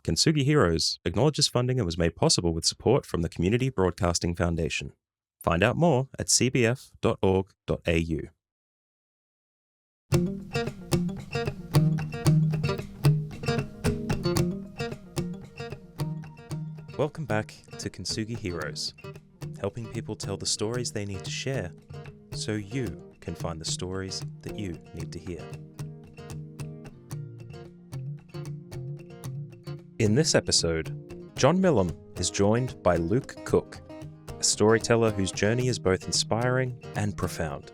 Kintsugi Heroes acknowledges funding and was made possible with support from the Community Broadcasting Foundation. Find out more at cbf.org.au. Welcome back to Kintsugi Heroes, helping people tell the stories they need to share so you can find the stories that you need to hear. In this episode, John Millam is joined by Luke Cook, a storyteller whose journey is both inspiring and profound.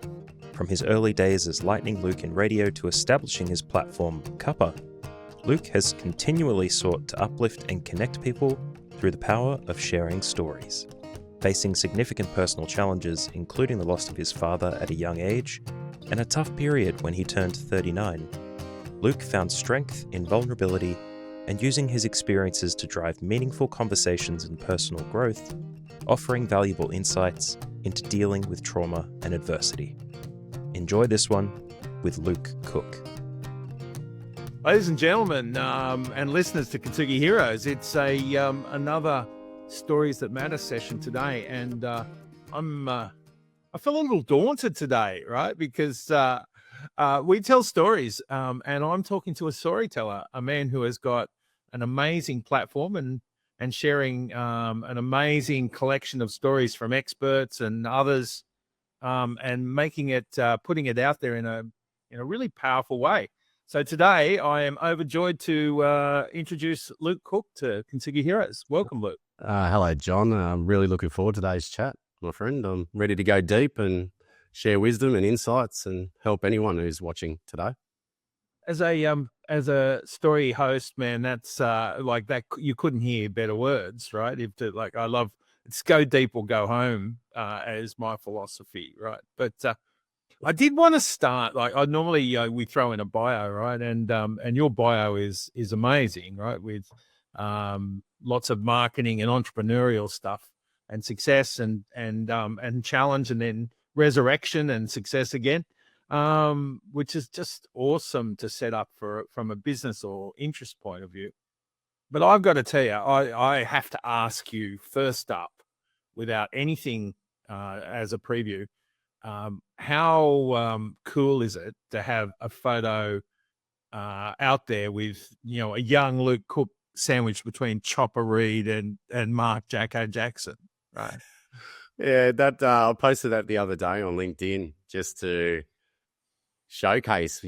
From his early days as Lightning Luke in radio to establishing his platform, Cuppa, Luke has continually sought to uplift and connect people through the power of sharing stories. Facing significant personal challenges, including the loss of his father at a young age and a tough period when he turned 39, Luke found strength in vulnerability and using his experiences to drive meaningful conversations and personal growth, offering valuable insights into dealing with trauma and adversity. Enjoy this one with Luke Cook. Ladies and gentlemen, and listeners to Kintsugi Heroes, it's another Stories That Matter session today, and I feel a little daunted today, right? Because we tell stories, and I'm talking to a storyteller, a man who has got an amazing platform and sharing an amazing collection of stories from experts and others, and making it, putting it out there in a really powerful way. So today I am overjoyed to introduce Luke Cook to Kintsugi Heroes. Welcome, Luke. Hello, John. I'm really looking forward to today's chat, my friend. I'm ready to go deep and share wisdom and insights and help anyone who's watching today. As a story host, man, that's like that. You couldn't hear better words, right? I love it's go deep or go home, as my philosophy, right? But I did want to start, like I normally we throw in a bio, right? And your bio is amazing, right? With lots of marketing and entrepreneurial stuff and success and challenge and then resurrection and success again, which is just awesome to set up from a business or interest point of view. But I've got to tell you, I have to ask you first up, without anything as a preview, how cool is it to have a photo out there with a young Luke Cook sandwiched between Chopper Read and Mark Jacko Jackson, right? Yeah, that I posted that the other day on LinkedIn just to showcase,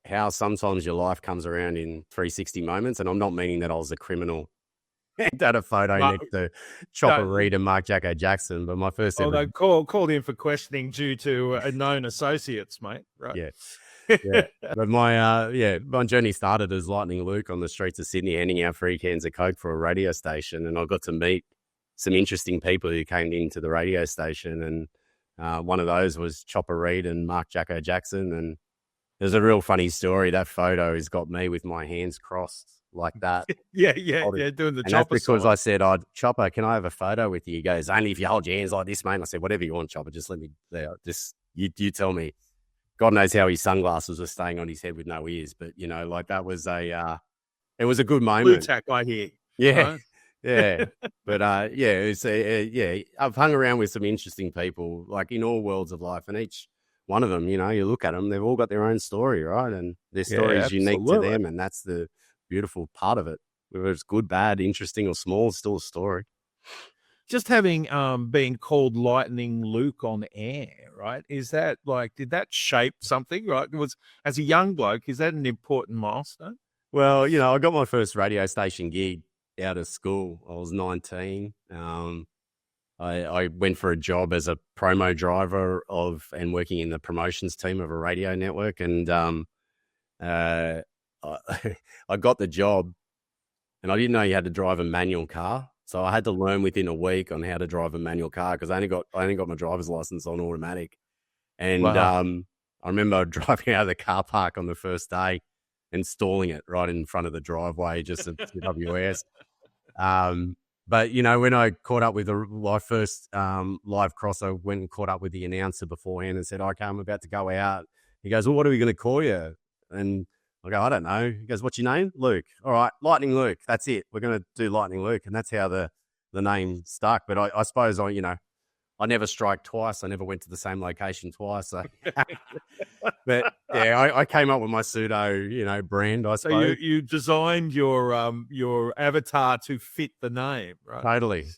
how sometimes your life comes around in 360 moments. And I'm not meaning that I was a criminal and had a photo next to Chopper Read and Mark Jacko Jackson, but my first ever... called in for questioning due to known associates, mate. Right? Yeah. But my journey started as Lightning Luke on the streets of Sydney, handing out free cans of Coke for a radio station, and I got to meet some interesting people who came into the radio station, and one of those was Chopper Read and Mark Jacko Jackson, and there's a real funny story. That photo has got me with my hands crossed like that. yeah, doing the and Chopper. That's because sign. I said, Chopper, can I have a photo with you? He goes, only if you hold your hands like this, mate. And I said, whatever you want, Chopper, just let me there. Just you tell me. God knows how his sunglasses were staying on his head with no ears, but that was it was a good moment. Blue tack right here. Yeah. Right? Yeah. But it's I've hung around with some interesting people, like in all worlds of life, and each one of them, you look at them, they've all got their own story, right? And their story is unique to them, and that's the beautiful part of it. Whether it's good, bad, interesting, or small, it's still a story. Just having been called Lightning Luke on air, right? Is that did that shape something, right? As a young bloke, is that an important milestone? Well, I got my first radio station gig out of school. I was 19. I went for a job as a promo driver and working in the promotions team of a radio network. And I got the job, and I didn't know you had to drive a manual car. So I had to learn within a week on how to drive a manual car because I only got my driver's license on automatic. And wow. I remember driving out of the car park on the first day and stalling it right in front of the driveway just at CWS. But, when I caught up with my first live cross, I went and caught up with the announcer beforehand and said, okay, I'm about to go out. He goes, well, what are we going to call you? And I go, I don't know. He goes, what's your name? Luke. All right, Lightning Luke. That's it. We're going to do Lightning Luke. And that's how the name stuck. But I suppose I never strike twice. I never went to the same location twice. So. But yeah, I came up with my pseudo, brand, I suppose. So you designed your avatar to fit the name, right?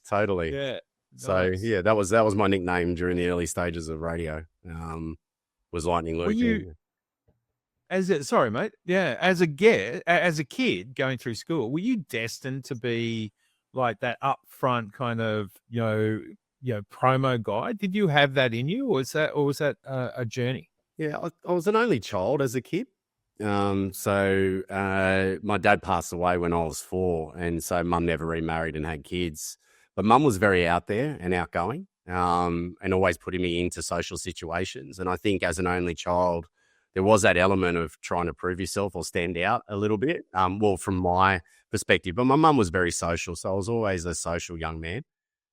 Totally. Yeah. So nice. yeah, that was my nickname during the early stages of radio. Was Lightning Luke. Sorry, mate. Yeah, as a kid going through school, were you destined to be like that upfront kind of promo guy? Did you have that in you, or was that a journey? Yeah, I was an only child as a kid. So my dad passed away when I was 4, and so mum never remarried and had kids. But mum was very out there and outgoing, and always putting me into social situations. And I think as an only child, there was that element of trying to prove yourself or stand out a little bit. Well, from my perspective, but my mum was very social, so I was always a social young man,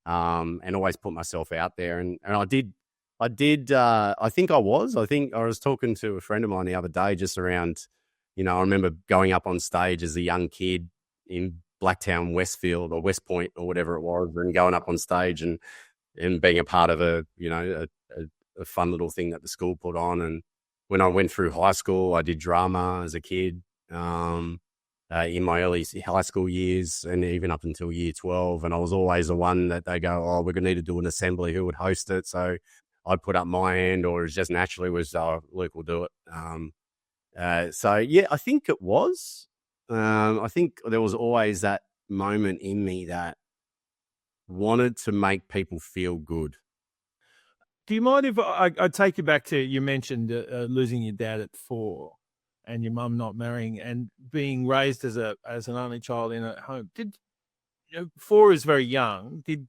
and always put myself out there. And I did. I think I was talking to a friend of mine the other day just around, I remember going up on stage as a young kid in Blacktown, Westfield or West Point or whatever it was, and going up on stage and being a part of a fun little thing that the school put on. And when I went through high school, I did drama as a kid, in my early high school years and even up until year 12. And I was always the one that they go, oh, we're going to need to do an assembly. Who would host it? So I'd put up my hand, or it just naturally was, Luke will do it. So yeah, I think it was. I think there was always that moment in me that wanted to make people feel good. Do you mind if I take you back to, you mentioned losing your dad at 4 and your mum not marrying and being raised as an only child in a home? 4 is very young. Did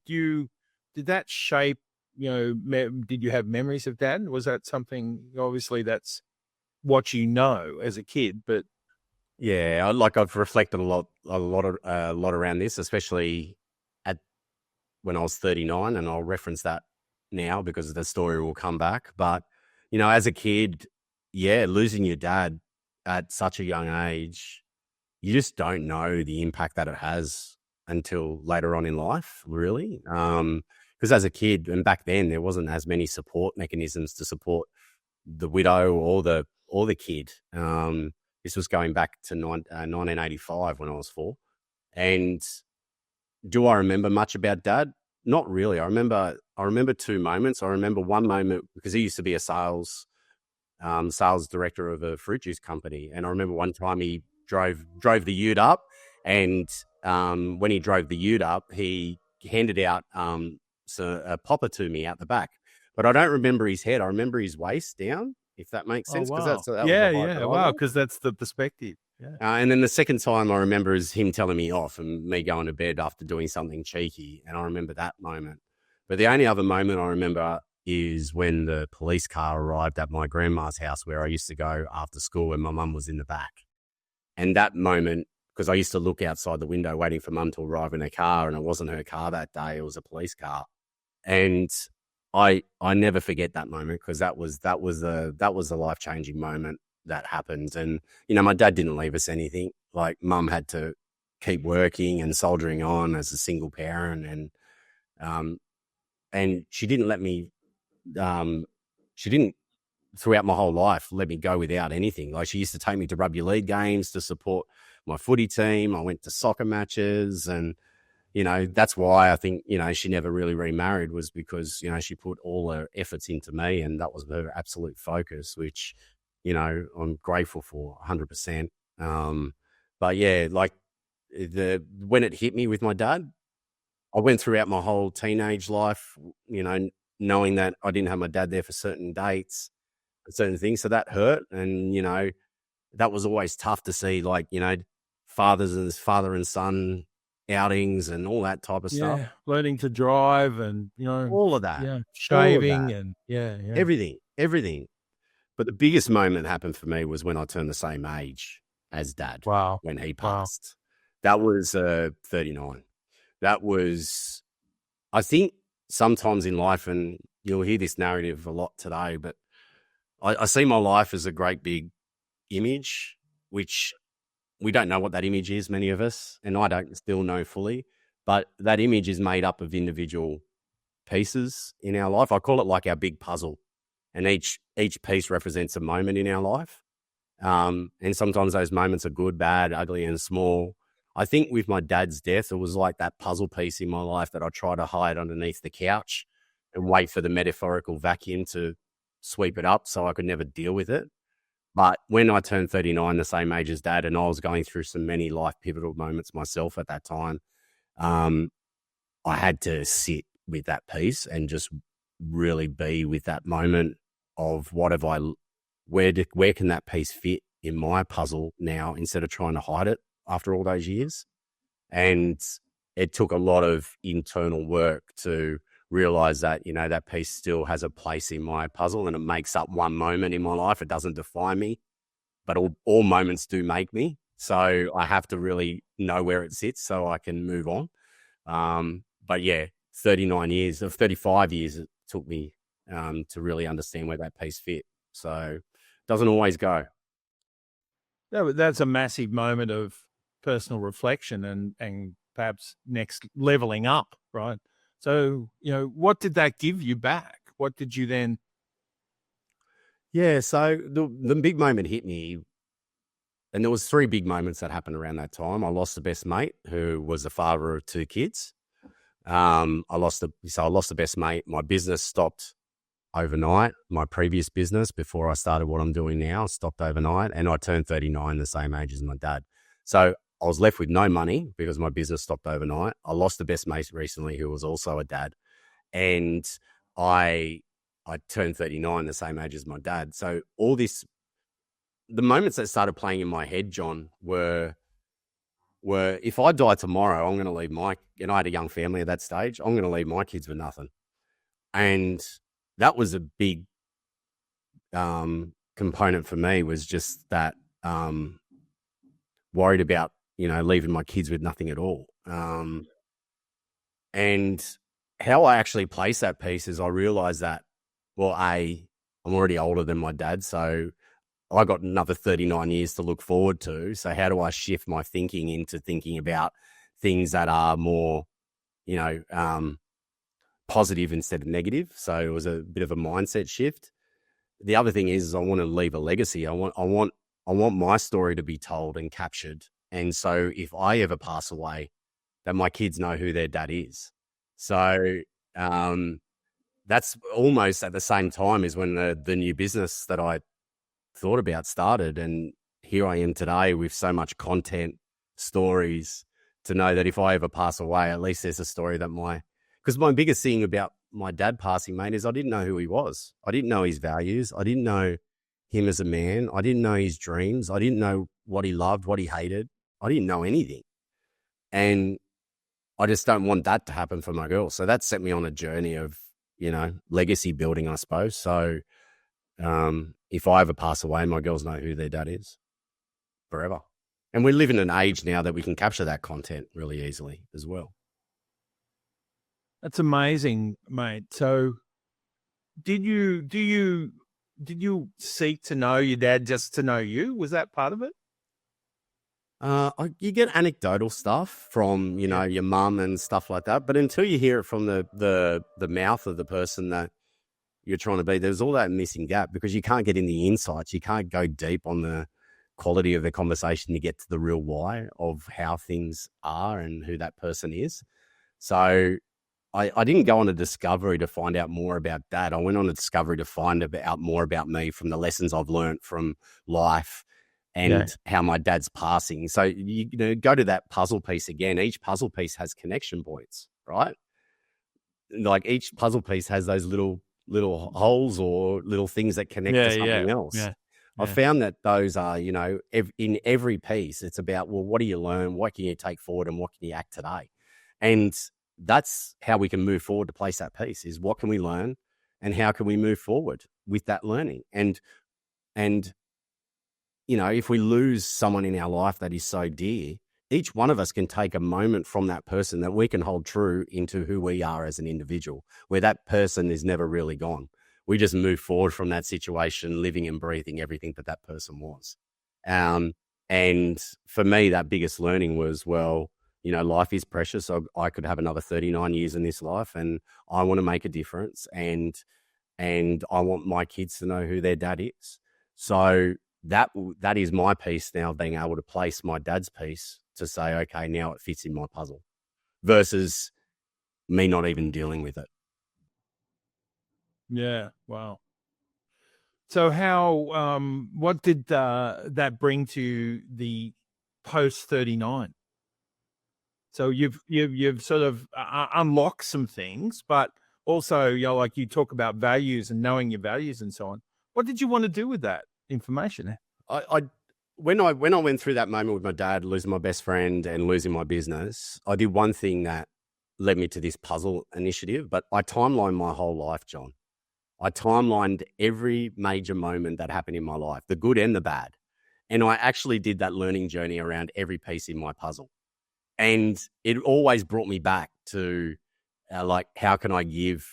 that shape, did you have memories of dad? Was that something, obviously that's what as a kid, but. Yeah, I've reflected a lot around this, especially when I was 39, and I'll reference that now because the story will come back. But, as a kid, yeah, losing your dad at such a young age, you just don't know the impact that it has until later on in life, really. Because as a kid, and back then, there wasn't as many support mechanisms to support the widow or the kid. This was going back to 1985 when I was 4. And do I remember much about Dad? Not really. I remember 2 moments. I remember one moment because he used to be a sales director of a fruit juice company, and I remember one time he drove the ute up, and when he drove the ute up, he handed out a popper to me out the back, but I don't remember his head. I remember his waist down, if that makes sense. Oh, wow. That was the height Wow, because that's the perspective. Yeah. And then the second time I remember is him telling me off and me going to bed after doing something cheeky, and I remember that moment. But the only other moment I remember is when the police car arrived at my grandma's house where I used to go after school, and my mum was in the back. And that moment, because I used to look outside the window waiting for mum to arrive in her car, and it wasn't her car that day, it was a police car. And I never forget that moment, because that was a life-changing moment that happened. And, my dad didn't leave us anything. Like, mum had to keep working and soldiering on as a single parent. And she didn't let me, throughout my whole life, let me go without anything. Like, she used to take me to rugby league games to support my footy team. I went to soccer matches, and, that's why I think, she never really remarried, was because, she put all her efforts into me, and that was her absolute focus, which, I'm grateful for 100%. But yeah, like when it hit me with my dad, I went throughout my whole teenage life, knowing that I didn't have my dad there for certain dates, certain things. So that hurt. And, that was always tough to see, like, father and son outings and all that type of stuff. Learning to drive and, all of that. Yeah. Shaving and Everything. But the biggest moment that happened for me was when I turned the same age as Dad. Wow. When he passed. That was 39. That was, I think sometimes in life, and you'll hear this narrative a lot today, but I see my life as a great big image which we don't know what that image is, many of us, and I don't still know fully, but that image is made up of individual pieces in our life. I call it like our big puzzle, and each piece represents a moment in our life. And sometimes those moments are good, bad, ugly, and small. I think with my dad's death, it was like that puzzle piece in my life that I try to hide underneath the couch and wait for the metaphorical vacuum to sweep it up so I could never deal with it. But when I turned 39, the same age as Dad, and I was going through some many life pivotal moments myself at that time, I had to sit with that piece and just really be with that moment of where can that piece fit in my puzzle now, instead of trying to hide it after all those years. And it took a lot of internal work to realize that, that piece still has a place in my puzzle, and it makes up one moment in my life. It doesn't define me, but all moments do make me. So I have to really know where it sits so I can move on. But yeah, 35 years it took me to really understand where that piece fit. So it doesn't always go. That's a massive moment of personal reflection and perhaps next leveling up, right? So, what did that give you back? What did you then? Yeah, so the big moment hit me, and there was 3 big moments that happened around that time. I lost the best mate, who was the father of 2 kids. I lost the best mate. My business stopped overnight. My previous business, before I started what I'm doing now, stopped overnight, and I turned 39, the same age as my dad. So I was left with no money because my business stopped overnight. I lost the best mate recently, who was also a dad, and I turned 39, the same age as my dad. So the moments that started playing in my head, John, were if I die tomorrow, I'm going to leave and I had a young family at that stage, I'm going to leave my kids with nothing. And that was a big component for me, was just that worried about, leaving my kids with nothing at all. And how I actually place that piece is I realized that, well, I'm already older than my dad, so I got another 39 years to look forward to. So how do I shift my thinking into thinking about things that are more, positive instead of negative? So it was a bit of a mindset shift. The other thing is I want to leave a legacy. I want my story to be told and captured. And so if I ever pass away, that my kids know who their dad is. So that's almost at the same time as when the new business that I thought about started. And here I am today with so much content, stories, to know that if I ever pass away, at least there's a story that because my biggest thing about my dad passing, mate, is I didn't know who he was. I didn't know his values. I didn't know him as a man. I didn't know his dreams. I didn't know what he loved, what he hated. I didn't know anything. And I just don't want that to happen for my girls. So that set me on a journey of, legacy building, I suppose. So if I ever pass away, my girls know who their dad is forever. And we live in an age now that we can capture that content really easily as well. That's amazing, mate. So did you seek to know your dad just to know you? Was that part of it? You get anecdotal stuff from, your mum and stuff like that. But until you hear it from the mouth of the person that you're trying to be, there's all that missing gap, because you can't get in the insights. You can't go deep on the quality of the conversation to get to the real why of how things are and who that person is. So I didn't go on a discovery to find out more about Dad. I went on a discovery to find out more about me from the lessons I've learned from life and how my dad's passing. So, go to that puzzle piece again. Each puzzle piece has connection points, right? Like each puzzle piece has those little holes or little things that connect to something else. Yeah. I found that those are, in every piece, it's about, well, what do you learn? What can you take forward and what can you act today? And that's how we can move forward to place that piece, is what can we learn and how can we move forward with that learning? And if we lose someone in our life that is so dear, each one of us can take a moment from that person that we can hold true into who we are as an individual, where that person is never really gone. We just move forward from that situation, living and breathing everything that person was. And And for me, that biggest learning was, well, life is precious. So I could have another 39 years in this life, and I want to make a difference. And I want my kids to know who their dad is. So that is my piece now, of being able to place my dad's piece to say, okay, now it fits in my puzzle, versus me not even dealing with it. Yeah. Wow. So how, what did that bring to the post 39? So you've sort of unlocked some things, but also, like you talk about values and knowing your values and so on. What did you want to do with that information? When I went through that moment with my dad, losing my best friend and losing my business, I did one thing that led me to this puzzle initiative, but I timelined my whole life, John. I timelined every major moment that happened in my life, the good and the bad. And I actually did that learning journey around every piece in my puzzle. And it always brought me back to like, how can I give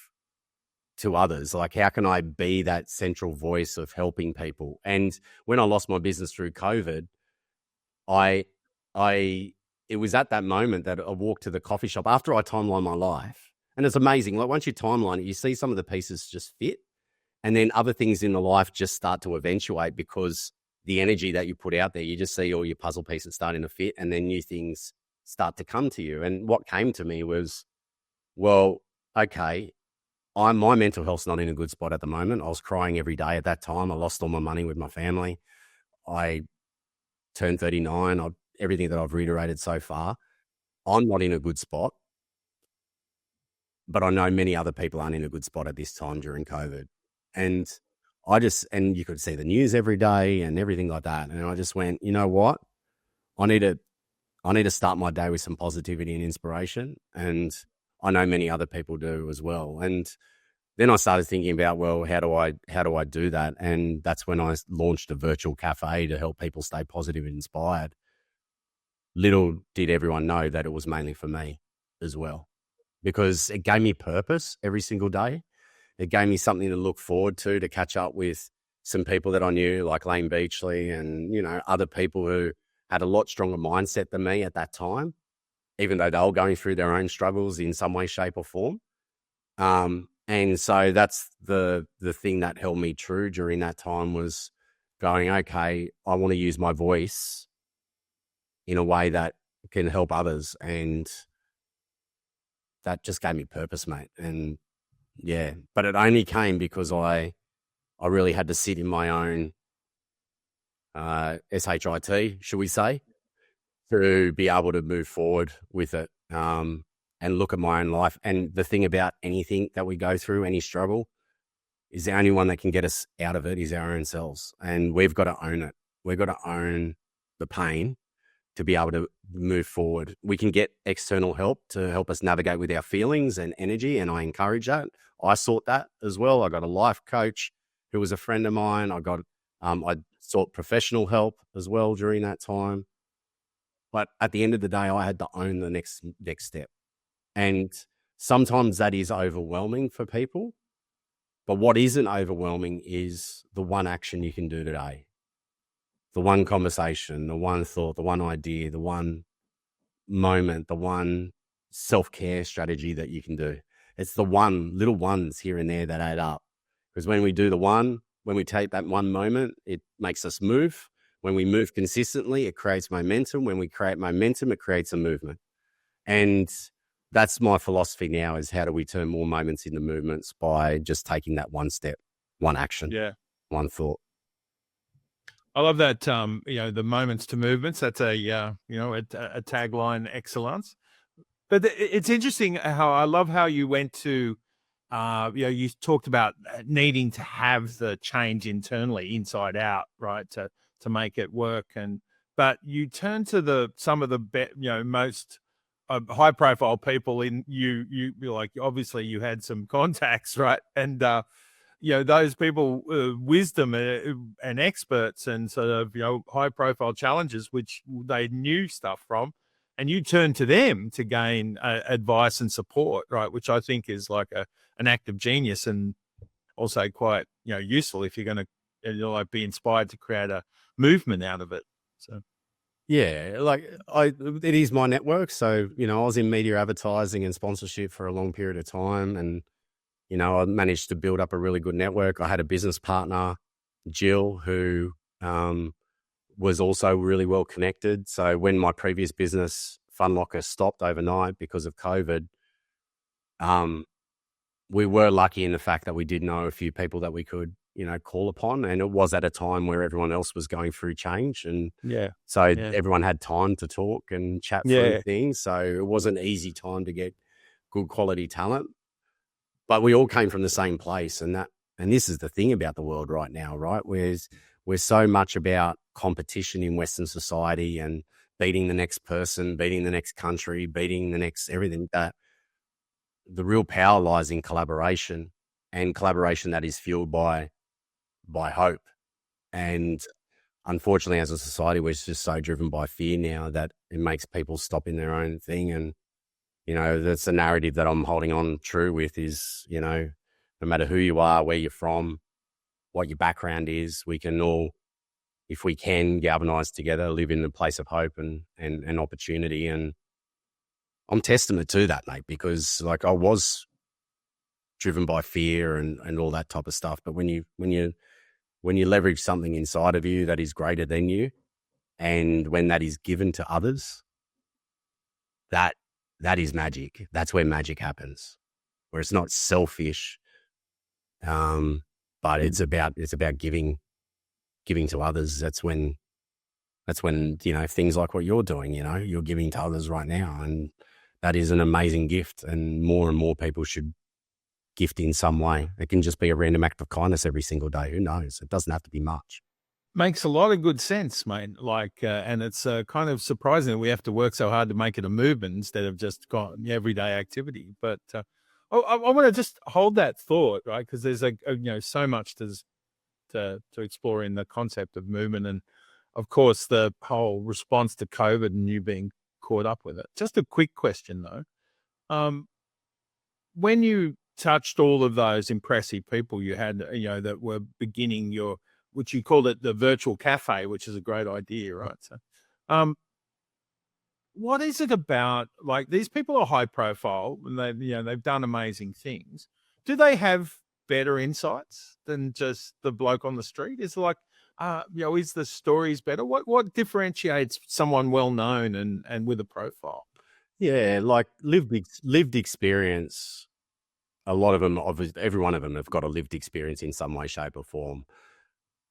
to others? Like, how can I be that central voice of helping people? And when I lost my business through COVID, it was at that moment that I walked to the coffee shop after I timeline my life. And it's amazing. Like, once you timeline it, you see some of the pieces just fit. And then other things in the life just start to eventuate, because the energy that you put out there, you just see all your puzzle pieces starting to fit, and then new things start to come to you. And what came to me was, well, okay, my mental health's not in a good spot at the moment. I was crying every day at that time. I lost all my money with my family. I turned 39. Everything that I've reiterated so far, I'm not in a good spot. But I know many other people aren't in a good spot at this time during COVID. And you could see the news every day and everything like that. And I just went, you know what? I need to start my day with some positivity and inspiration. And I know many other people do as well. And then I started thinking about, well, how do I do that? And that's when I launched a virtual cafe to help people stay positive and inspired. Little did everyone know that it was mainly for me as well, because it gave me purpose every single day. It gave me something to look forward to catch up with some people that I knew, like Lane Beachley and, other people who had a lot stronger mindset than me at that time, even though they were going through their own struggles in some way, shape or form. And so that's the thing that held me true during that time, was going, okay, I want to use my voice in a way that can help others. And that just gave me purpose, mate. And yeah, but it only came because I really had to sit in my own SHIT, should we say, to be able to move forward with it, and look at my own life. And the thing about anything that we go through, any struggle, is the only one that can get us out of it is our own selves. And we've got to own it. We've got to own the pain to be able to move forward. We can get external help to help us navigate with our feelings and energy, and I encourage that. I sought that as well. I got a life coach who was a friend of mine. I sought professional help as well during that time. But at the end of the day, I had to own the next step. And sometimes that is overwhelming for people. But what isn't overwhelming is the one action you can do today. The one conversation, the one thought, the one idea, the one moment, the one self-care strategy that you can do. It's the little ones here and there that add up. Because when we do when we take that one moment, it makes us move. When we move consistently, it creates momentum. When we create momentum, it creates a movement. And that's my philosophy now, is how do we turn more moments into movements by just taking that one step, one action, one thought. I love that. The moments to movements. That's a tagline excellence. But it's interesting how I love how you went to, you talked about needing to have the change internally, inside out, right, to make it work. But you turn to some of the most high profile people in you like, obviously you had some contacts, right, and those people, wisdom and experts and sort of, high profile challenges, which they knew stuff from, and you turn to them to gain advice and support, right? Which I think is like an act of genius, and also quite, useful if you're going to, like, be inspired to create a movement out of it. So. Yeah, like it is my network. So, I was in media advertising and sponsorship for a long period of time. And, I managed to build up a really good network. I had a business partner, Jill, who was also really well connected. So when my previous business, Fun Locker, stopped overnight because of COVID, we were lucky in the fact that we did know a few people that we could, call upon. And it was at a time where everyone else was going through change. And Yeah. so Yeah. everyone had time to talk and chat through Yeah. things. So it was an easy time to get good quality talent. But we all came from the same place. And this is the thing about the world right now, right? We're so much about competition in Western society and beating the next person, beating the next country, beating the next everything, that the real power lies in collaboration, and collaboration that is fueled by hope. And unfortunately, as a society, we're just so driven by fear now that it makes people stop in their own thing. And, that's the narrative that I'm holding on true with is, no matter who you are, where you're from, what your background is, we can all, if we can, galvanize together, live in the place of hope and opportunity. And I'm testament to that, mate, because like I was driven by fear and all that type of stuff. But when you leverage something inside of you that is greater than you, and when that is given to others, that is magic. That's where magic happens, where it's not selfish, but it's about giving to others. That's when things like what you're doing, you're giving to others right now, and that is an amazing gift. And more people should gift in some way. It can just be a random act of kindness every single day. Who knows? It doesn't have to be much. Makes a lot of good sense, mate. Like, and it's kind of surprising that we have to work so hard to make it a movement instead of just everyday activity. But I want to just hold that thought, right? Because there's so much to explore in the concept of movement, and of course the whole response to COVID and you being caught up with it. Just a quick question though. When you touched all of those impressive people you had, that were beginning which you called it the virtual cafe, which is a great idea, right? So, what is it about, like, these people are high profile and they've done amazing things. Do they have better insights than just the bloke on the street? Is it like, is the stories better? What differentiates someone well known and with a profile? Yeah, like lived experience. A lot of them, every one of them, have got a lived experience in some way, shape, or form.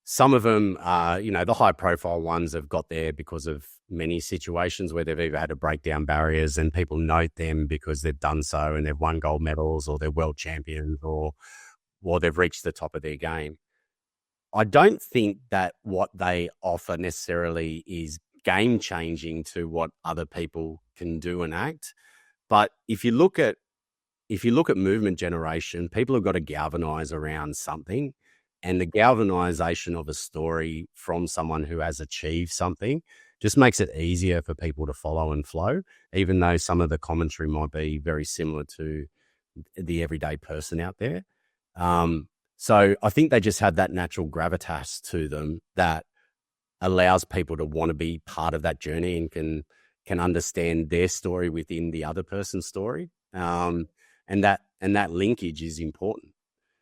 Some of them, the high profile ones have got there because of many situations where they've either had to break down barriers and people note them because they've done so and they've won gold medals or they're world champions or they've reached the top of their game. I don't think that what they offer necessarily is game changing to what other people can do and act. But if you look at movement generation, people have got to galvanize around something, and the galvanization of a story from someone who has achieved something just makes it easier for people to follow and flow, even though some of the commentary might be very similar to the everyday person out there. So I think they just have that natural gravitas to them that allows people to want to be part of that journey and can understand their story within the other person's story. And that linkage is important.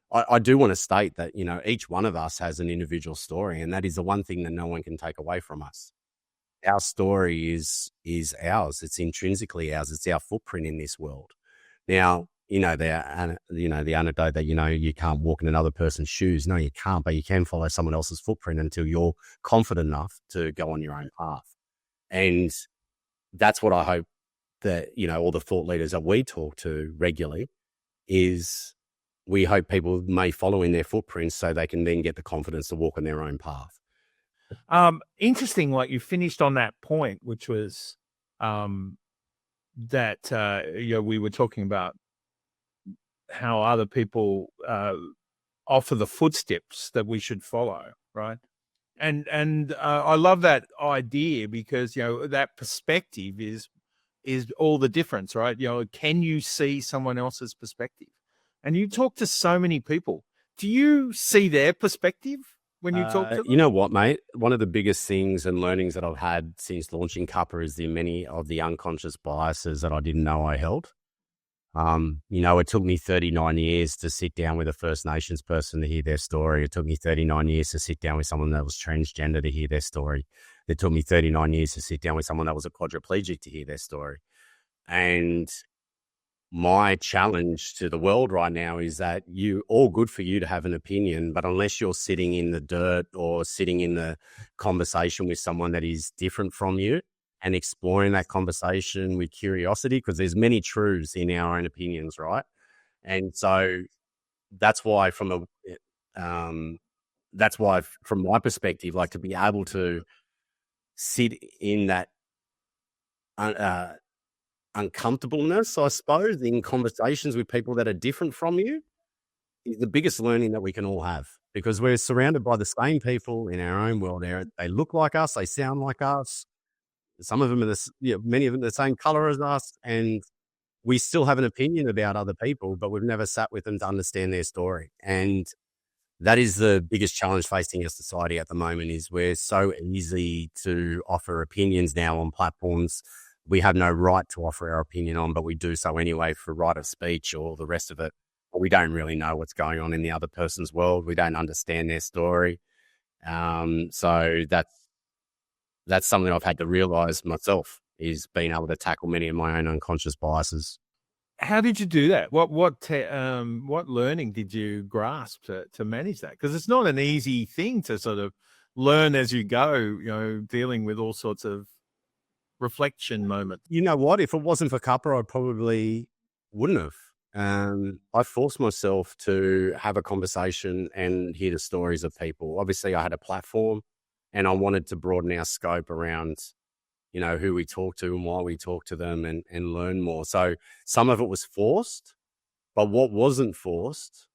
I do want to state that, each one of us has an individual story, and that is the one thing that no one can take away from us. Our story is ours. It's intrinsically ours. It's our footprint in this world. Now, the anecdote that, you can't walk in another person's shoes. No, you can't, but you can follow someone else's footprint until you're confident enough to go on your own path. And that's what I hope that, all the thought leaders that we talk to regularly is we hope people may follow in their footprints so they can then get the confidence to walk on their own path. Interesting, like you finished on that point, which was that we were talking about how other people offer the footsteps that we should follow, right? And I love that idea because that perspective is all the difference, right? Can you see someone else's perspective? And you talk to so many people. Do you see their perspective when you talk to them? You know what, mate? One of the biggest things and learnings that I've had since launching Cuppa is the many of the unconscious biases that I didn't know I held. It took me 39 years to sit down with a First Nations person to hear their story. It took me 39 years to sit down with someone that was transgender to hear their story. It took me 39 years to sit down with someone that was a quadriplegic to hear their story. And my challenge to the world right now is that all good for you to have an opinion, but unless you're sitting in the dirt or sitting in the conversation with someone that is different from you and exploring that conversation with curiosity, because there's many truths in our own opinions, right? And so that's why from my perspective, like to be able to sit in that uncomfortableness, I suppose, in conversations with people that are different from you is the biggest learning that we can all have, because we're surrounded by the same people in our own world. They look like us, they sound like us. Some of them are many of them are the same color as us, and we still have an opinion about other people, but we've never sat with them to understand their story. And that is the biggest challenge facing our society at the moment, is we're so easy to offer opinions now on platforms we have no right to offer our opinion on, but we do so anyway for right of speech or the rest of it. But we don't really know what's going on in the other person's world. We don't understand their story. So that's something I've had to realize myself, is being able to tackle many of my own unconscious biases. How did you do that? What learning did you grasp to manage that? Because it's not an easy thing to sort of learn as you go, dealing with all sorts of reflection moments. You know what? If it wasn't for Cuppa, I probably wouldn't have. I forced myself to have a conversation and hear the stories of people. Obviously, I had a platform and I wanted to broaden our scope around, who we talk to and why we talk to them and learn more. So some of it was forced, but what wasn't forced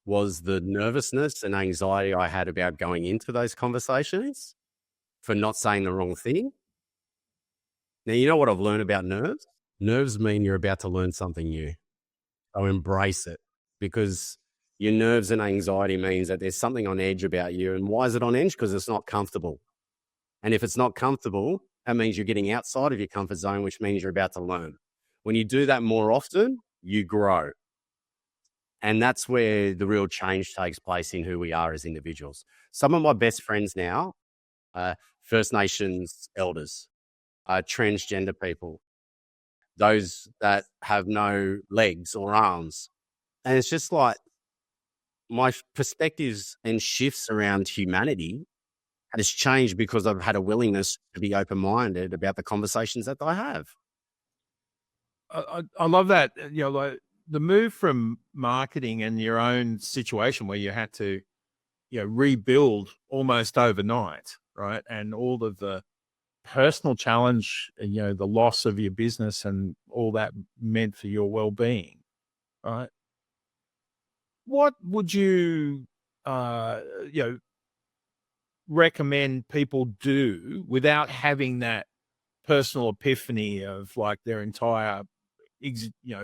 was the nervousness and anxiety I had about going into those conversations for not saying the wrong thing. Now, you know what I've learned about nerves? Nerves mean you're about to learn something new. So embrace it, because your nerves and anxiety means that there's something on edge about you. And why is it on edge? Because it's not comfortable. And if it's not comfortable, that means you're getting outside of your comfort zone, which means you're about to learn. When you do that more often, you grow. And that's where the real change takes place in who we are as individuals. Some of my best friends now are First Nations elders, transgender people, those that have no legs or arms. And it's just like my perspectives and shifts around humanity has changed because I've had a willingness to be open-minded about the conversations that I have. I love that, like the move from marketing and your own situation where you had to, rebuild almost overnight, right? And all of the personal challenge, the loss of your business and all that meant for your well-being, right? What would you, recommend people do without having that personal epiphany of like their entire,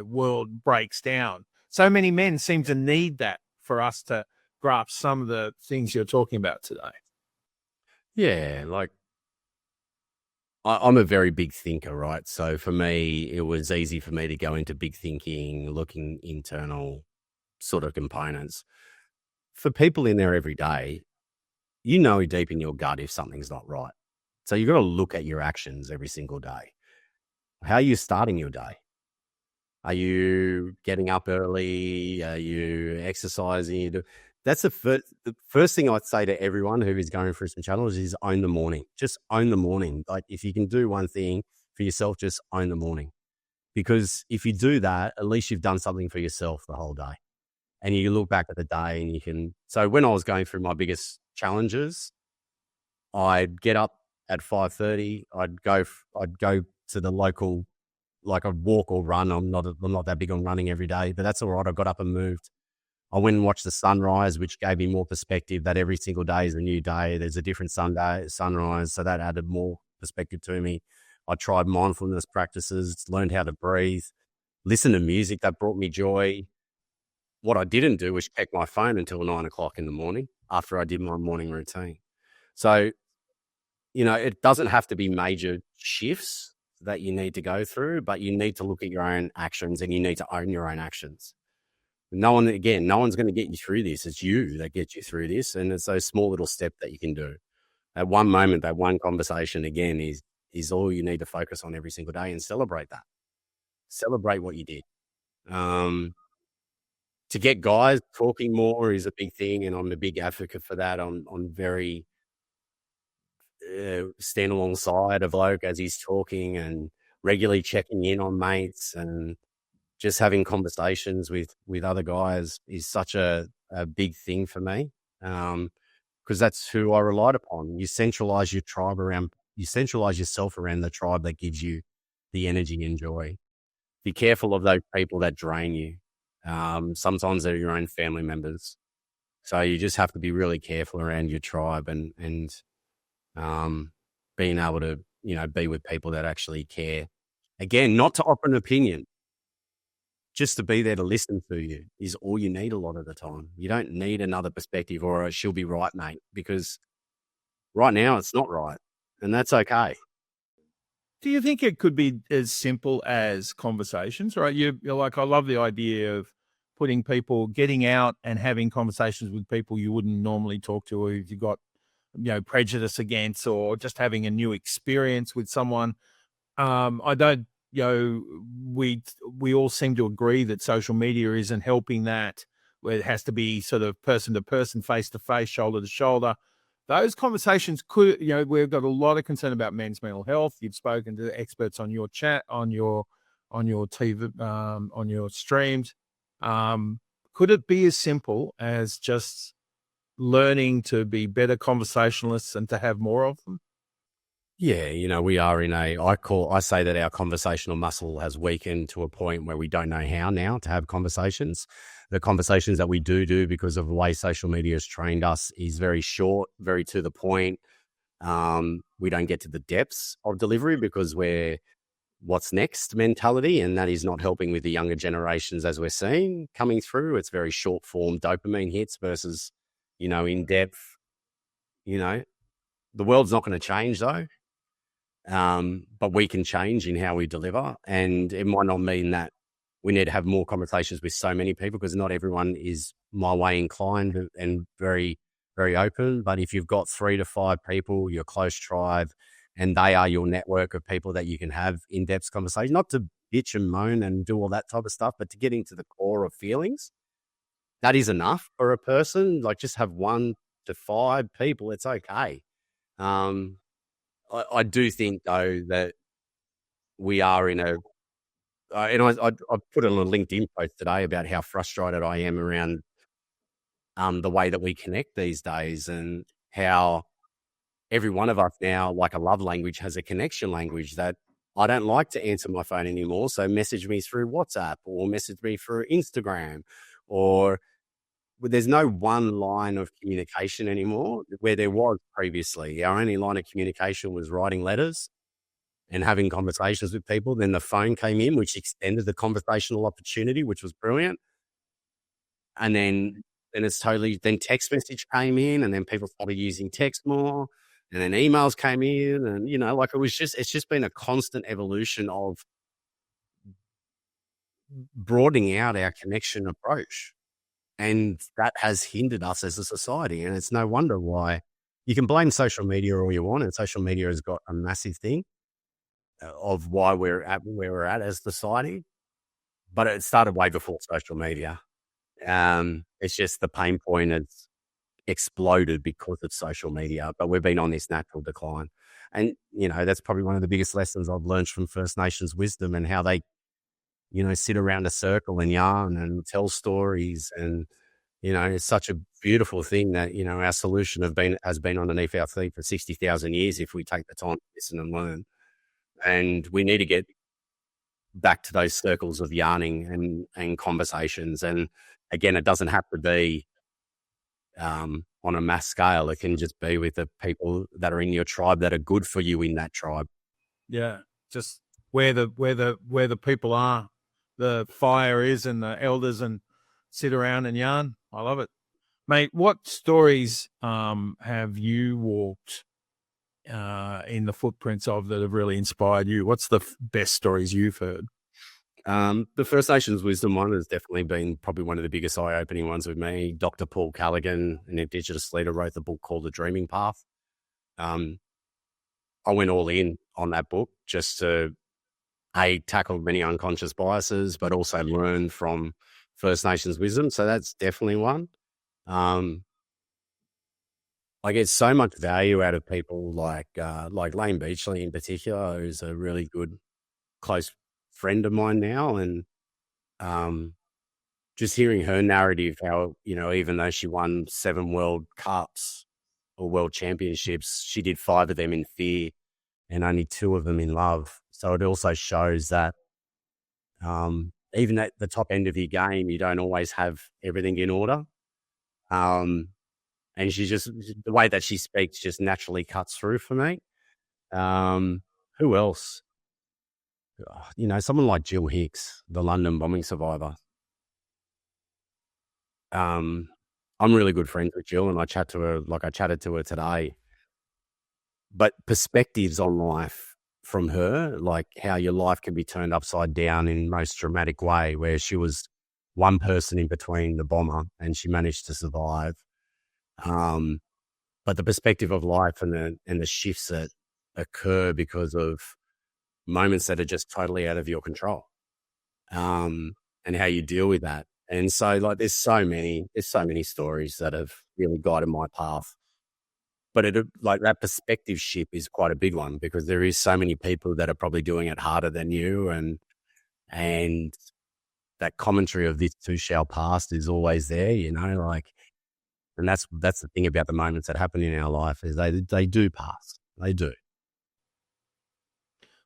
world breaks down? So many men seem to need that for us to grasp some of the things you're talking about today. Yeah, like I'm a very big thinker, right? So for me, it was easy for me to go into big thinking, looking internal sort of components. For people in there every day, deep in your gut if something's not right. So you've got to look at your actions every single day. How are you starting your day? Are you getting up early? Are you exercising? That's the first thing I'd say to everyone who is going through some challenges is own the morning. Just own the morning. Like if you can do one thing for yourself, just own the morning. Because if you do that, at least you've done something for yourself the whole day. And you look back at the day and you can. So when I was going through my biggest challenges, I'd get up at 5:30. I'd go to the local, like I'd walk or run. I'm not that big on running every day, but that's all right. I got up and moved. I went and watched the sunrise, which gave me more perspective that every single day is a new day. There's a different sunrise. So that added more perspective to me. I tried mindfulness practices, learned how to breathe, listen to music that brought me joy. What I didn't do was check my phone until 9 o'clock in the morning. after I did my morning routine. So, it doesn't have to be major shifts that you need to go through, but you need to look at your own actions and you need to own your own actions. No one's going to get you through this. It's you that gets you through this. And it's those small little steps that you can do. At one moment, that one conversation again is all you need to focus on every single day, and celebrate that. Celebrate what you did. To get guys talking more is a big thing, and I'm a big advocate for that. I'm very stand alongside a bloke as he's talking and regularly checking in on mates and just having conversations with other guys is such a big thing for me, because that's who I relied upon. You centralize yourself around the tribe that gives you the energy and joy. Be careful of those people that drain you. Sometimes they're your own family members. So you just have to be really careful around your tribe and being able to, be with people that actually care. Again, not to offer an opinion, just to be there to listen to you is all you need a lot of the time. You don't need another perspective or a she'll be right, mate, because right now it's not right, and that's okay. Do you think it could be as simple as conversations, right? You're like, I love the idea of getting out and having conversations with people you wouldn't normally talk to, or if you've got, prejudice against, or just having a new experience with someone. I don't, we all seem to agree that social media isn't helping that, where it has to be sort of person to person, face to face, shoulder to shoulder. Those conversations could, we've got a lot of concern about men's mental health. You've spoken to experts on your chat, on your TV, on your streams. Could it be as simple as just learning to be better conversationalists and to have more of them? Yeah, we are I say that our conversational muscle has weakened to a point where we don't know how now to have conversations. The conversations that we do because of the way social media has trained us is very short, very to the point. We don't get to the depths of delivery because we're what's next mentality, and that is not helping with the younger generations as we're seeing coming through. It's very short form dopamine hits versus, in depth. The world's not going to change though. But we can change in how we deliver, and it might not mean that we need to have more conversations with so many people, because not everyone is my way inclined and very, very open. But if you've got 3 to 5 people, your close tribe, and they are your network of people that you can have in-depth conversations, not to bitch and moan and do all that type of stuff, but to get into the core of feelings, that is enough for a person. Like, just have 1 to 5 people. It's okay. I do think though that we are in a, and I put on a LinkedIn post today about how frustrated I am around the way that we connect these days, and how every one of us now, like a love language, has a connection language that I don't like to answer my phone anymore. So message me through WhatsApp or message me through Instagram, or there's no one line of communication anymore where there was previously. Our only line of communication was writing letters and having conversations with people. Then the phone came in, which extended the conversational opportunity, which was brilliant. And then then text message came in, and then people started using text more, and then emails came in, and, it's just been a constant evolution of broadening out our connection approach. And that has hindered us as a society. And it's no wonder why. You can blame social media all you want, and social media has got a massive thing of why we're at where we're at as a society. But it started way before social media. It's just the pain point has exploded because of social media, but we've been on this natural decline. And, that's probably one of the biggest lessons I've learned from First Nations wisdom, and how they, sit around a circle and yarn and tell stories. And, it's such a beautiful thing that, our solution has been underneath our feet for 60,000 years if we take the time to listen and learn. And we need to get back to those circles of yarning and conversations. And again, it doesn't have to be on a mass scale. It can just be with the people that are in your tribe that are good for you in that tribe. Yeah, just where the people are, the fire is, and the elders, and sit around and yarn. I love it, Mate, what stories have you walked in the footprints of that have really inspired you? What's the best stories you've heard? The First Nations wisdom one has definitely been probably one of the biggest eye-opening ones with me. Dr. Paul Callaghan, an Indigenous leader, wrote the book called The Dreaming Path. I went all in on that book just to tackle many unconscious biases, but also learn from First Nations wisdom. So that's definitely one. I get so much value out of people like Lane Beachley in particular, who's a really good close friend of mine now, and just hearing her narrative, how, you know, even though she won 7 World Cups or World Championships, she did 5 of them in fear and only 2 of them in love. So it also shows that even at the top end of your game, you don't always have everything in order. And she just, the way that she speaks just naturally cuts through for me. Who else? You know, someone like Jill Hicks, the London bombing survivor. I'm really good friends with Jill, and I chat to her like I chatted to her today. But perspectives on life from her, like how your life can be turned upside down in most dramatic way, where she was one person in between the bomber and she managed to survive. But the perspective of life and the shifts that occur because of moments that are just totally out of your control, and how you deal with that. And so, like, there's so many stories that have really guided my path. But like that perspective shift is quite a big one, because there is so many people that are probably doing it harder than you, and that commentary of this too shall pass is always there, you know, like, and that's the thing about the moments that happen in our life, is they do pass. They do.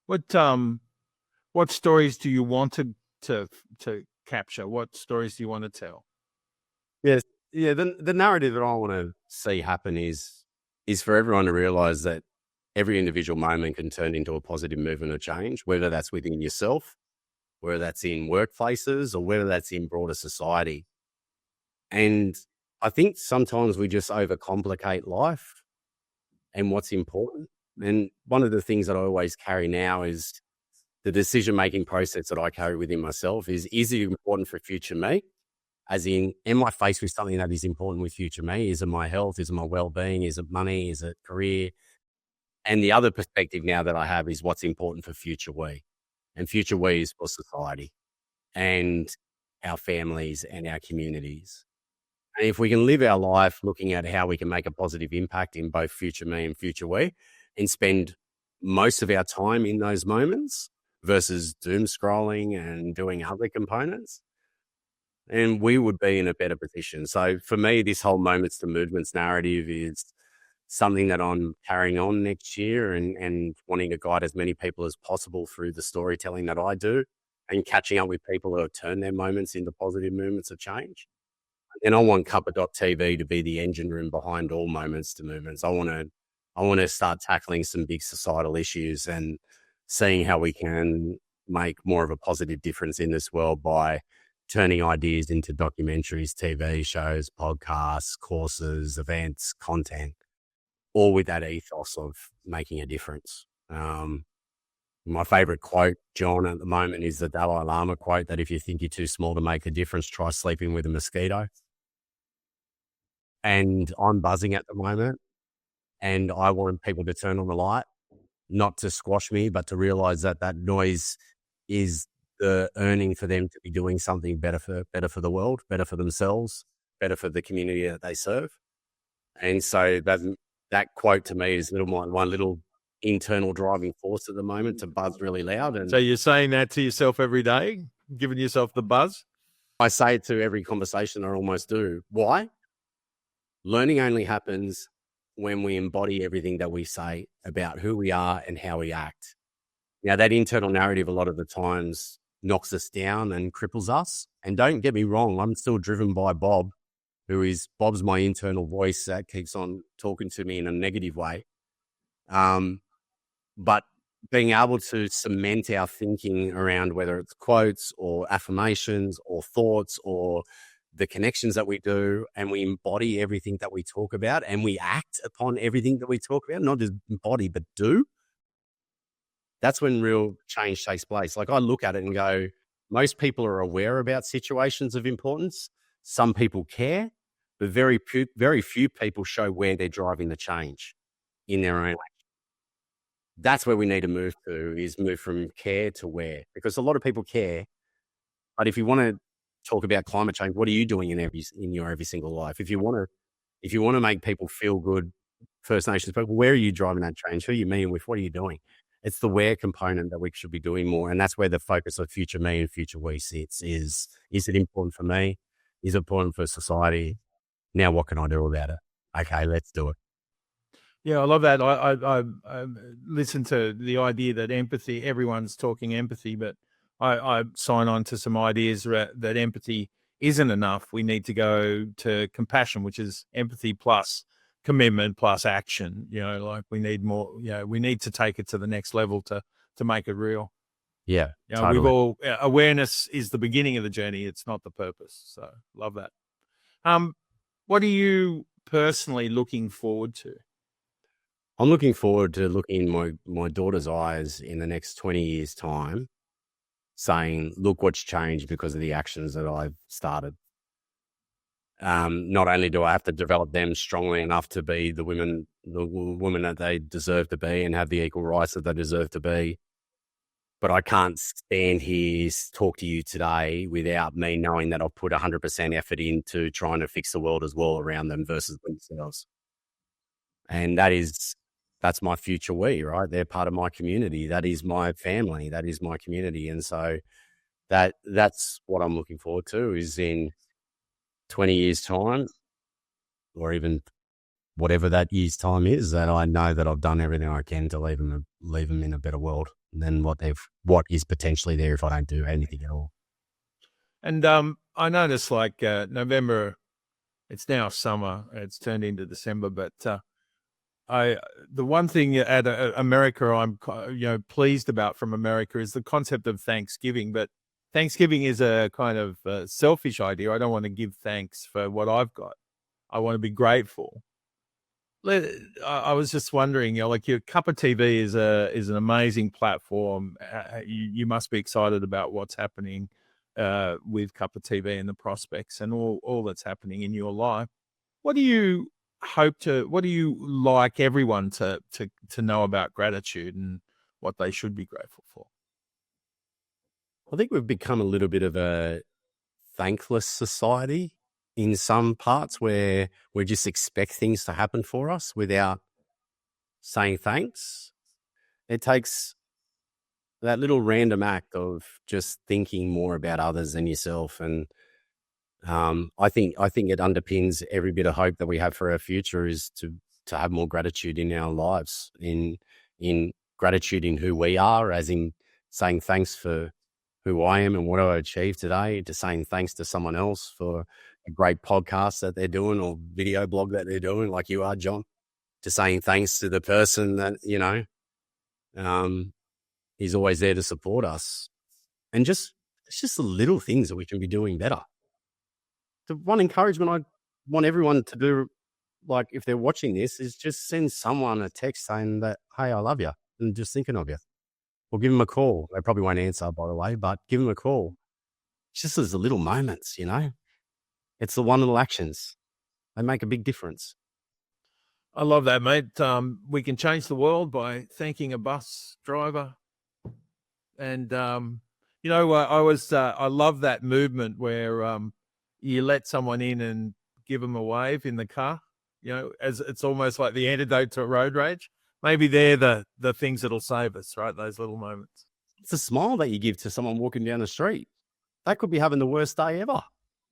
What stories do you want to capture? What stories do you want to tell? Yes. Yeah. The narrative that I want to see happen is for everyone to realize that every individual moment can turn into a positive movement of change, whether that's within yourself, whether that's in workplaces, or whether that's in broader society. And I think sometimes we just overcomplicate life and what's important. And one of the things that I always carry now is the decision-making process that I carry within myself is it important for future me? As in, am I faced with something that is important with future me? Is it my health? Is it my well-being? Is it money? Is it career? And the other perspective now that I have is what's important for future we. And future we is for society and our families and our communities. And if we can live our life looking at how we can make a positive impact in both future me and future we, and spend most of our time in those moments versus doom scrolling and doing other components, and we would be in a better position. So for me, this whole moments to movements narrative is something that I'm carrying on next year, and wanting to guide as many people as possible through the storytelling that I do, and catching up with people who have turned their moments into positive movements of change. And I want Cuppa.tv to be the engine room behind all moments to movements. I want to start tackling some big societal issues and seeing how we can make more of a positive difference in this world by turning ideas into documentaries, TV shows, podcasts, courses, events, content, all with that ethos of making a difference. My favorite quote, John, at the moment is the Dalai Lama quote that if you think you're too small to make a difference, try sleeping with a mosquito. And I'm buzzing at the moment, and I want people to turn on the light, not to squash me, but to realize that that noise is the earning for them to be doing something better for the world, better for themselves, better for the community that they serve. And so that quote to me is one little internal driving force at the moment to buzz really loud. And so you're saying that to yourself every day, giving yourself the buzz? I say it to every conversation I almost do. Why? Learning only happens when we embody everything that we say about who we are and how we act. Now, that internal narrative a lot of the times knocks us down and cripples us. And don't get me wrong, I'm still driven by Bob, Bob's my internal voice that keeps on talking to me in a negative way. But being able to cement our thinking around whether it's quotes or affirmations or thoughts or the connections that we do, and we embody everything that we talk about, and we act upon everything that we talk about, not just embody, but do, that's when real change takes place. Like I look at it and go, most people are aware about situations of importance. Some people care, but very few people show where they're driving the change in their own life. That's where we need to move to, is move from care to where, because a lot of people care. But if you want to talk about climate change, what are you doing in your every single life? If you want to make people feel good, First Nations people, where are you driving that change? Who are you meeting with? What are you doing? It's the where component that we should be doing more. And that's where the focus of future me and future we sits is it important for me? Is it important for society? Now, what can I do about it? Okay, let's do it. Yeah, I love that. I listen to the idea that empathy, everyone's talking empathy, but I sign on to some ideas that empathy isn't enough. We need to go to compassion, which is empathy plus commitment plus action. Like we need more, we need to take it to the next level to make it real. Yeah, totally. Awareness is the beginning of the journey. It's not the purpose. So love that. What are you personally looking forward to? I'm looking forward to looking in my daughter's eyes in the next 20 years' time, saying, look what's changed because of the actions that I've started. Not only do I have to develop them strongly enough to be the women that they deserve to be and have the equal rights that they deserve to be, but I can't stand here, talk to you today without me knowing that I've put 100% effort into trying to fix the world as well around them versus themselves. And that's my future we, right? They're part of my community. That is my family. That is my community. And so that's what I'm looking forward to, is in 20 years' time, or even whatever that year's time is, that I know that I've done everything I can to leave them in a better world than what is potentially there if I don't do anything at all. And I noticed like November, it's now summer, it's turned into December, but the one thing at America I'm pleased about from America is the concept of Thanksgiving. But Thanksgiving is a kind of selfish idea. I don't want to give thanks for what I've got. I want to be grateful. I was just wondering, like your Cup of TV is an amazing platform. You must be excited about what's happening with Cup of TV and the prospects and all that's happening in your life. What do you like everyone to know about gratitude and what they should be grateful for? I think we've become a little bit of a thankless society in some parts, where we just expect things to happen for us without saying thanks. It takes that little random act of just thinking more about others than yourself. And I think it underpins every bit of hope that we have for our future, is to have more gratitude in our lives, in gratitude in who we are, as in saying thanks for who I am and what I achieved today, to saying thanks to someone else for a great podcast that they're doing or video blog that they're doing, like you are, John, to saying thanks to the person that, is always there to support us. And it's just the little things that we can be doing better. The one encouragement I want everyone to do, like if they're watching this, is just send someone a text saying that, hey, I love you, and just thinking of you. Or give them a call. They probably won't answer, by the way, but give them a call. It's just those little moments, It's the one little actions. They make a big difference. I love that, mate. We can change the world by thanking a bus driver. And, I love that movement where you let someone in and give them a wave in the car, as it's almost like the antidote to road rage. Maybe they're the things that'll save us, right? Those little moments. It's a smile that you give to someone walking down the street. They could be having the worst day ever,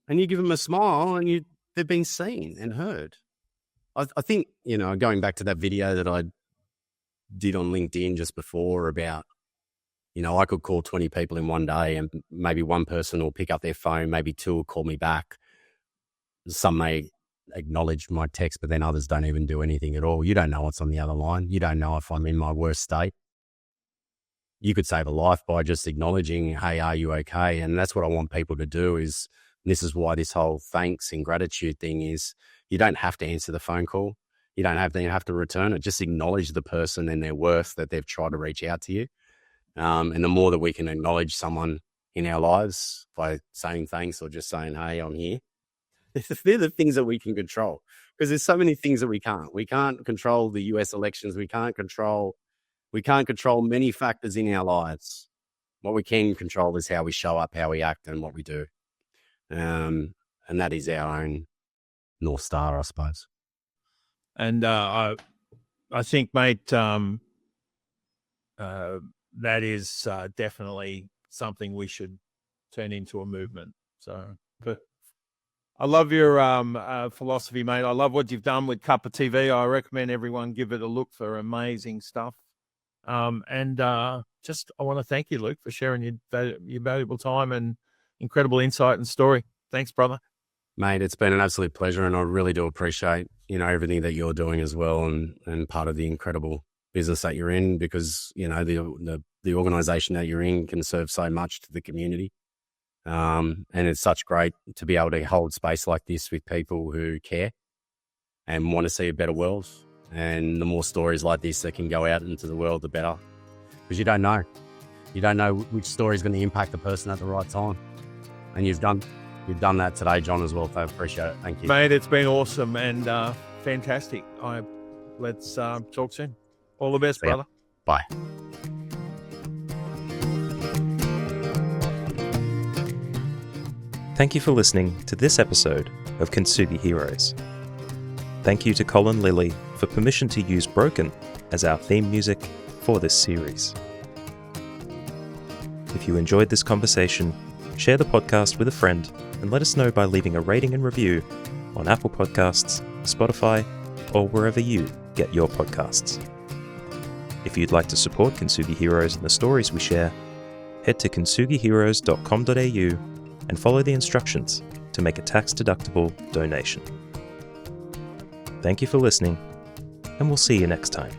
and you give them a smile, and they've been seen and heard. I think, going back to that video that I did on LinkedIn just before about, I could call 20 people in one day, and maybe one person will pick up their phone, maybe two will call me back. Some may acknowledge my text, but then others don't even do anything at all. You don't know what's on the other line. You don't know if I'm in my worst state. You could save a life by just acknowledging, hey, are you okay? And that's what I want people to do, is this is why this whole thanks and gratitude thing is, you don't have to answer the phone call. You don't have to return it. Just acknowledge the person and their worth that they've tried to reach out to you. And the more that we can acknowledge someone in our lives by saying thanks or just saying, hey, I'm here, they're the things that we can control. Because there's so many things that we can't. We can't control the US elections. We can't control many factors in our lives. What we can control is how we show up, how we act, and what we do. And that is our own North Star, I suppose. And I think, mate, that is definitely something we should turn into a movement. So, but I love your philosophy, mate. I love what you've done with Cup of TV. I recommend everyone give it a look for amazing stuff. And just I want to thank you, Luke, for sharing your valuable time and incredible insight and story. Thanks, brother. Mate, it's been an absolute pleasure, and I really do appreciate, everything that you're doing as well, and part of the incredible business that you're in, because, the organization that you're in can serve so much to the community. And it's such great to be able to hold space like this with people who care and want to see a better world. And the more stories like this that can go out into the world, the better. Because you don't know which story is going to impact the person at the right time. And you've done that today, John, as well. So I appreciate it. Thank you. Mate, it's been awesome and fantastic. Let's talk soon. All the best, brother. Bye. Thank you for listening to this episode of Kintsugi Heroes. Thank you to Colin Lilly for permission to use Broken as our theme music for this series. If you enjoyed this conversation, share the podcast with a friend and let us know by leaving a rating and review on Apple Podcasts, Spotify, or wherever you get your podcasts. If you'd like to support Kintsugi Heroes and the stories we share, head to kintsugiheroes.com.au and follow the instructions to make a tax-deductible donation. Thank you for listening, and we'll see you next time.